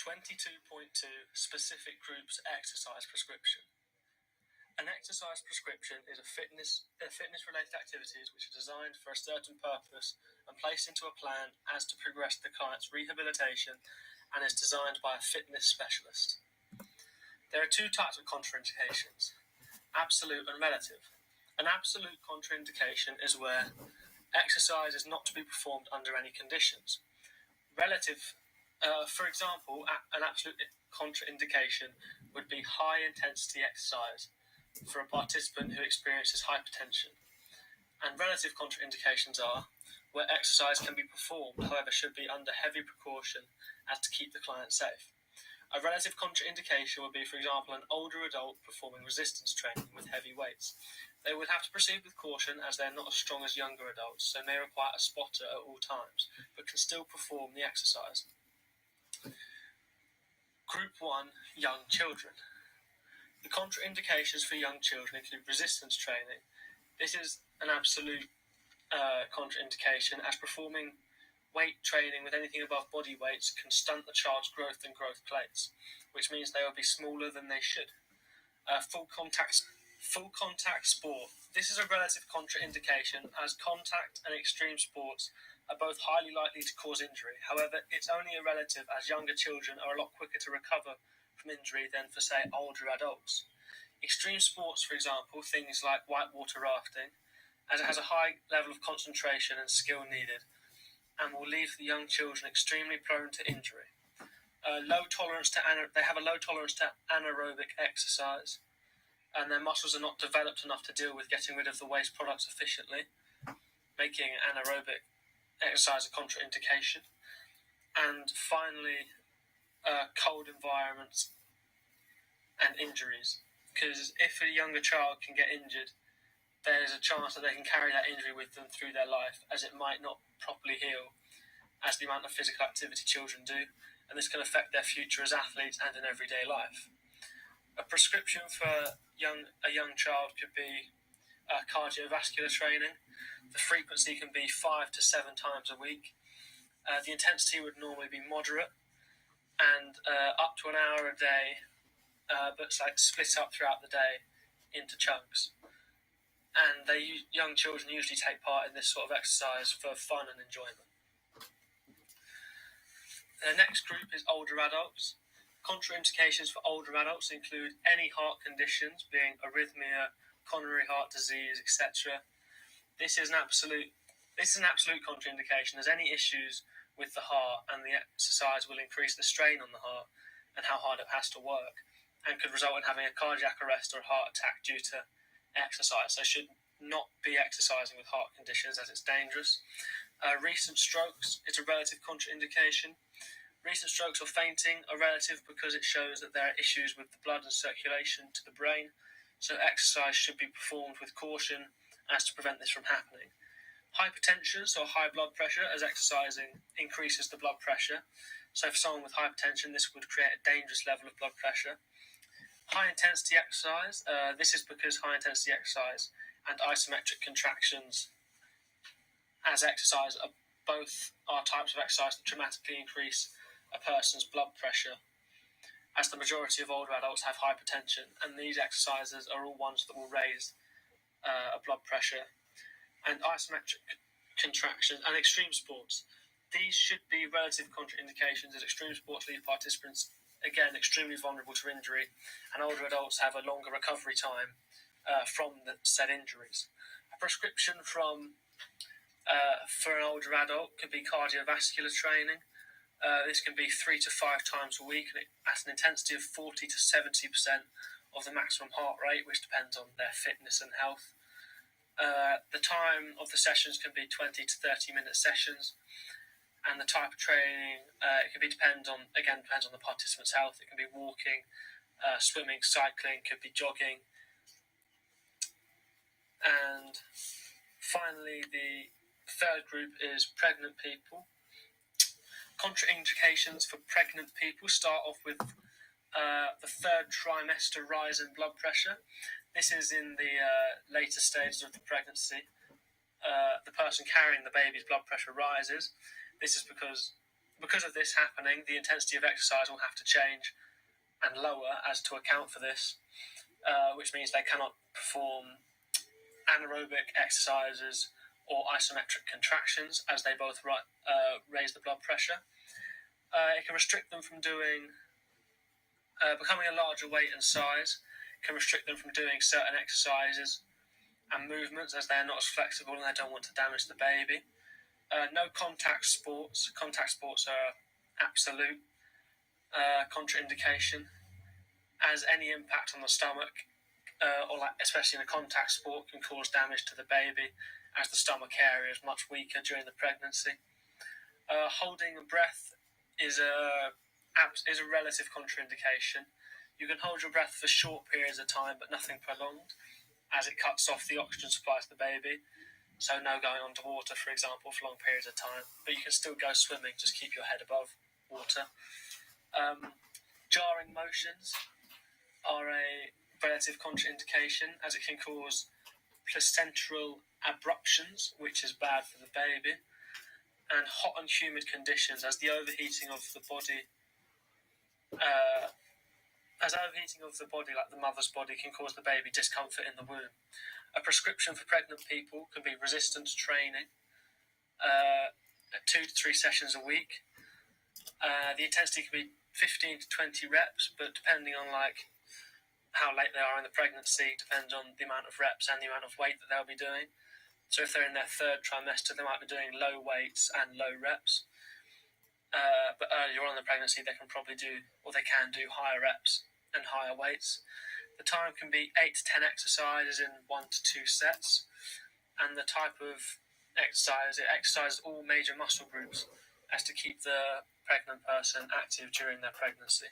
22.2 Specific Groups Exercise Prescription. An exercise prescription is a fitness-related activities which are designed for a certain purpose and placed into a plan as to progress the client's rehabilitation and is designed by a fitness specialist. There are two types of contraindications, absolute and relative. An absolute contraindication is where exercise is not to be performed under any conditions. Relative, for example, an absolute contraindication would be high-intensity exercise for a participant who experiences hypertension. And relative contraindications are where exercise can be performed, however should be under heavy precaution as to keep the client safe. A relative contraindication would be, for example, an older adult performing resistance training with heavy weights. They would have to proceed with caution as they are not as strong as younger adults, so may require a spotter at all times, but can still perform the exercise. Group 1, Young Children. The contraindications for young children include resistance training. This is an absolute contraindication, as performing weight training with anything above body weights can stunt the child's growth and growth plates, which means they will be smaller than they should. Full contact sport. This is a relative contraindication, as contact and extreme sports are both highly likely to cause injury. However, it's only a relative, as younger children are a lot quicker to recover from injury than for, say, older adults. Extreme sports, for example, things like whitewater rafting, as it has a high level of concentration and skill needed, and will leave the young children extremely prone to injury. They have a low tolerance to anaerobic exercise, and their muscles are not developed enough to deal with getting rid of the waste products efficiently, making anaerobic exercise a contraindication. And finally, cold environments and injuries, because if a younger child can get injured, there's a chance that they can carry that injury with them through their life, as it might not properly heal as the amount of physical activity children do, and this can affect their future as athletes and in everyday life. A prescription for a young child could be cardiovascular training. The frequency can be 5 to 7 times a week. The intensity would normally be moderate and up to an hour a day, but split up throughout the day into chunks. And young children usually take part in this sort of exercise for fun and enjoyment. The next group is older adults. Contraindications for older adults include any heart conditions, being arrhythmia, coronary heart disease, etc. This is an absolute contraindication, as any issues with the heart and the exercise will increase the strain on the heart and how hard it has to work, and could result in having a cardiac arrest or a heart attack due to exercise. So should not be exercising with heart conditions, as it's dangerous. Recent strokes, it's a relative contraindication. Recent strokes or fainting are relative because it shows that there are issues with the blood and circulation to the brain, so exercise should be performed with caution as to prevent this from happening. Hypertension, so high blood pressure, as exercising increases the blood pressure. So for someone with hypertension, this would create a dangerous level of blood pressure. High-intensity exercise, this is because high-intensity exercise and isometric contractions as exercise are types of exercise that dramatically increase a person's blood pressure, as the majority of older adults have hypertension, and these exercises are all ones that will raise a blood pressure. And isometric contractions and extreme sports, these should be relative contraindications, as extreme sports leave participants, again, extremely vulnerable to injury, and older adults have a longer recovery time from the said injuries. A prescription for an older adult could be cardiovascular training. This can be 3 to 5 times a week at an intensity of 40 to 70% of the maximum heart rate, which depends on their fitness and health. The time of the sessions can be 20 to 30 minute sessions, and the type of training depends on the participant's health. It can be walking, swimming, cycling, could be jogging. And finally, the third group is pregnant people. Contraindications for pregnant people start off with the third trimester rise in blood pressure. This is in the later stages of the pregnancy. The person carrying the baby's blood pressure rises. This is because Because of this happening, the intensity of exercise will have to change and lower as to account for this, which means they cannot perform anaerobic exercises or isometric contractions, as they both raise the blood pressure. It can restrict them from doing becoming a larger weight and size, can restrict them from doing certain exercises and movements, as they're not as flexible and they don't want to damage the baby. No contact sports. Contact sports are absolute contraindication, as any impact on the stomach, especially in a contact sport, can cause damage to the baby, as the stomach area is much weaker during the pregnancy. Holding a breath is a relative contraindication. You can hold your breath for short periods of time, but nothing prolonged, as it cuts off the oxygen supply to the baby. So no going underwater, for example, for long periods of time. But you can still go swimming, just keep your head above water. Jarring motions are a relative contraindication, as it can cause placental abruptions, which is bad for the baby, and hot and humid conditions, as the overheating of the body, like the mother's body, can cause the baby discomfort in the womb. A prescription for pregnant people can be resistance training, 2 to 3 sessions a week. The intensity can be 15 to 20 reps, but depending on how late they are in the pregnancy, depends on the amount of reps and the amount of weight that they'll be doing. So if they're in their 3rd trimester, they might be doing low weights and low reps. But earlier on in the pregnancy, they can do higher reps and higher weights. The time can be 8 to 10 exercises in 1 to 2 sets. And the type of exercise, it exercises all major muscle groups as to keep the pregnant person active during their pregnancy.